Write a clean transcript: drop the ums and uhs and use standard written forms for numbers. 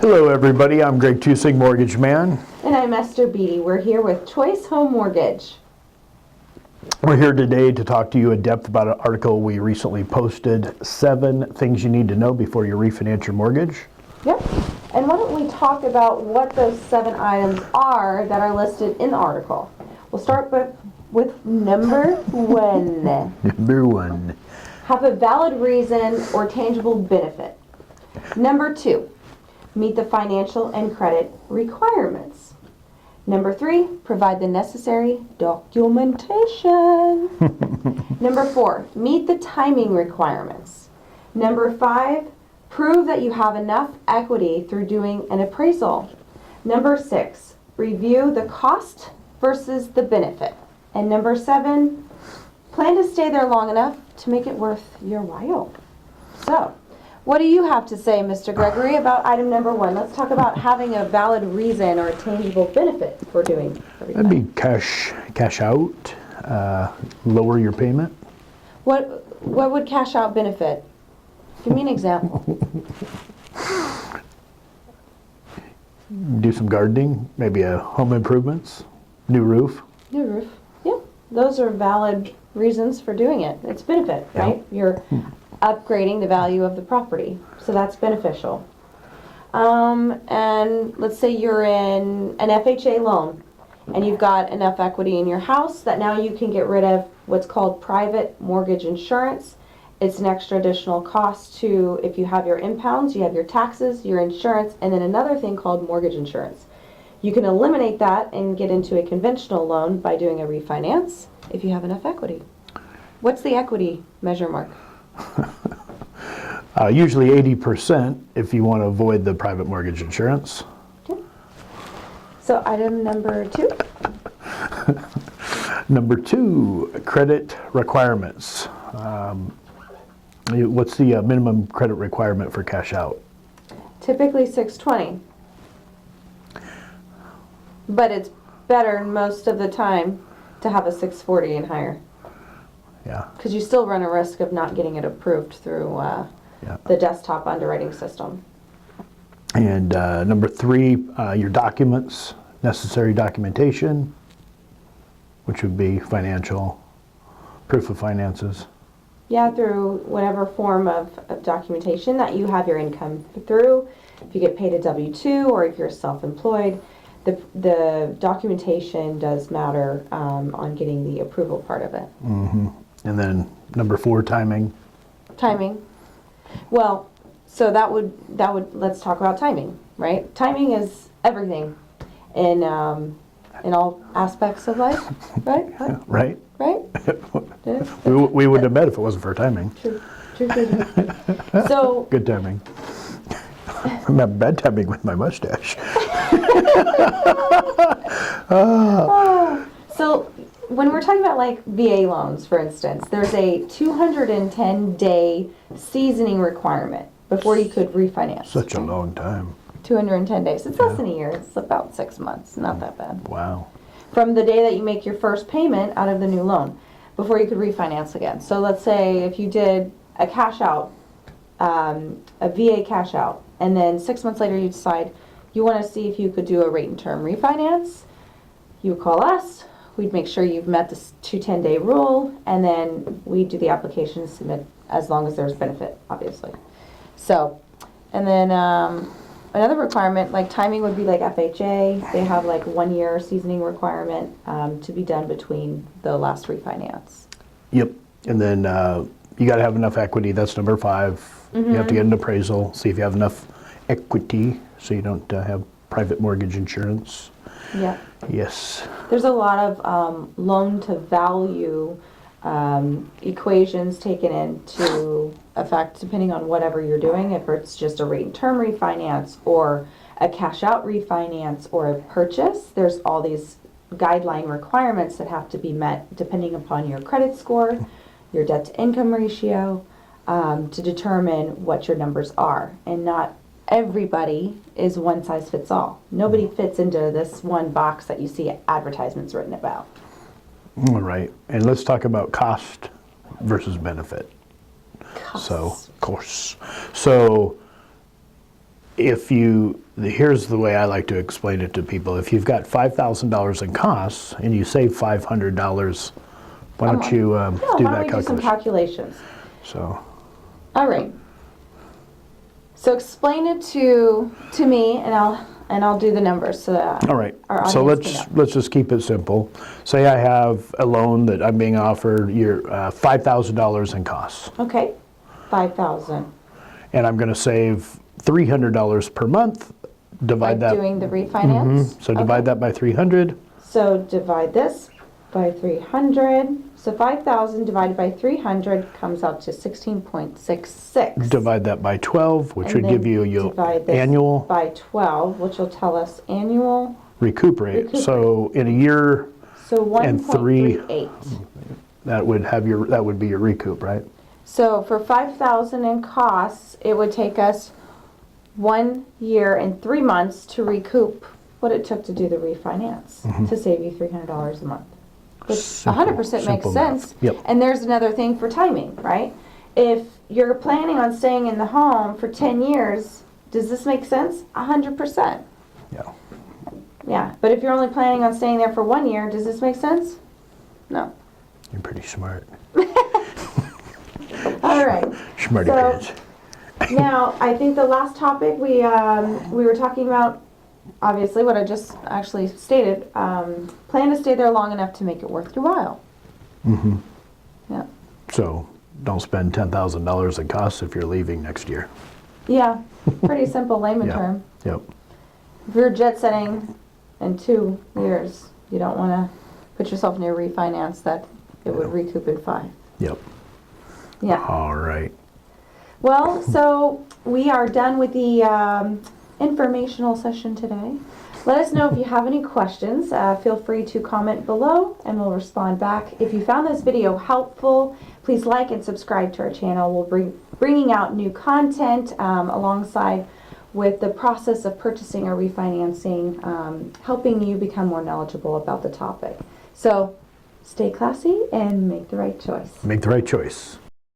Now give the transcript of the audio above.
Hello everybody, I'm Greg Tusing, Mortgage Man. And I'm Esther Beatty. We're here with Choice Home Mortgage. We're here today to talk to you in depth about an article we recently posted, 7 things you need to know before you refinance your mortgage. Yep. And why don't we talk about what those 7 items are that are listed in the article. We'll start with number 1. Number 1. Have a valid reason or tangible benefit. Number 2. Meet the financial and credit requirements. Number 3, provide the necessary documentation. Number 4, meet the timing requirements. Number 5, prove that you have enough equity through doing an appraisal. Number 6, review the cost versus the benefit. And number 7, plan to stay there long enough to make it worth your while. So, what do you have to say, Mr. Gregory, about item number 1? Let's talk about having a valid reason or a tangible benefit for doing everything. That'd be cash out, lower your payment. What would cash out benefit? Give me an example. Do some gardening, maybe a home improvements, new roof. New roof. Yep. Those are valid reasons for doing it. It's benefit, right? You're upgrading the value of the property. So that's beneficial. And let's say you're in an FHA loan and you've got enough equity in your house that now you can get rid of what's called private mortgage insurance. It's an extra additional cost to, if you have your impounds, you have your taxes, your insurance, and then another thing called mortgage insurance. You can eliminate that and get into a conventional loan by doing a refinance if you have enough equity. What's the equity measure, Mark? Usually 80% if you want to avoid the private mortgage insurance. Okay. So item number 2. Number 2, credit requirements. What's the minimum credit requirement for cash out? Typically 620. But it's better most of the time to have a 640 and higher. Yeah. Because you still run a risk of not getting it approved through the desktop underwriting system. And number 3, your documents, necessary documentation, which would be financial, proof of finances. Yeah, through whatever form of documentation that you have your income through. If you get paid a W-2 or if you're self-employed, the documentation does matter on getting the approval part of it. Mm-hmm. And then number 4, timing. Timing. Well, so that would let's talk about timing, right? Timing is everything in all aspects of life, right? Right. Right? We wouldn't have met if it wasn't for timing. True. So good timing. I'm having bad timing with my mustache. So when we're talking about like VA loans, for instance, there's a 210-day seasoning requirement before you could refinance. Such a long time. 210 days. It's less than a year. It's about 6 months. Not that bad. Wow. From the day that you make your first payment out of the new loan before you could refinance again. So let's say if you did a cash out, a VA cash out, and then 6 months later you decide you want to see if you could do a rate and term refinance, you would call us. We'd make sure you've met the 210-day rule, and then we do the application and submit as long as there's benefit, obviously. So, and then another requirement, like timing would be like FHA. They have like 1 year seasoning requirement to be done between the last refinance. Yep. And then you got to have enough equity. That's number 5. Mm-hmm. You have to get an appraisal, see if you have enough equity so you don't have private mortgage insurance. Yeah. Yes. There's a lot of loan to value equations taken into effect depending on whatever you're doing, if it's just a rate and term refinance or a cash out refinance or a purchase. There's all these guideline requirements that have to be met depending upon your credit score, your debt to income ratio, to determine what your numbers are. And not everybody is one size fits all. Nobody fits into this one box that you see advertisements written about. All right. And let's talk about cost versus benefit. Costs. So, of course. So, here's the way I like to explain it to people. If you've got $5,000 in costs and you save $500, why don't you Yeah, do why don't that we do some calculation? calculations? So, All right. So explain it to me, and I'll do the numbers so that all right. our So audience can know. let's just keep it simple. Say I have a loan that I'm being offered $5,000 in costs, Okay, 5,000. and I'm going to save $300 per month. By Divide that. doing the refinance. So divide that by 300. So divide this by 300. So 5,000 divided by 300 comes out to 16.66. Divide that by 12, which And would then give you your divide this annual by 12, which will tell us annual. recuperate. So in a year, So And 1.38. that would be your recoup, right? So for 5,000 in costs, it would take us 1 year and 3 months to recoup what it took to do the refinance to save you $300 a month. Which Simple- 100% makes simple math. sense. Yep. And there's another thing for timing, right? If you're planning on staying in the home for 10 years, does this make sense? 100%. Yeah. Yeah, but if you're only planning on staying there for 1 year, does this make sense? No. You're pretty smart. All right. Smarty So- pants. Now, I think the last topic we were talking about, obviously, what I just actually stated, plan to stay there long enough to make it worth your while. Mm-hmm. Yeah. So don't spend $10,000 in costs if you're leaving next year. Yeah, pretty simple layman Yeah. term. Yep. If you're jet setting in 2 years, you don't want to put yourself near refinance that it would recoup in 5. Yep. Yeah. All right. Well, so we are done with the informational session today. Let us know if you have any questions. Feel free to comment below and we'll respond back. If you found this video helpful, please like and subscribe to our channel. We'll be bringing out new content alongside with the process of purchasing or refinancing, helping you become more knowledgeable about the topic. So stay classy and make the right choice. Make the right choice.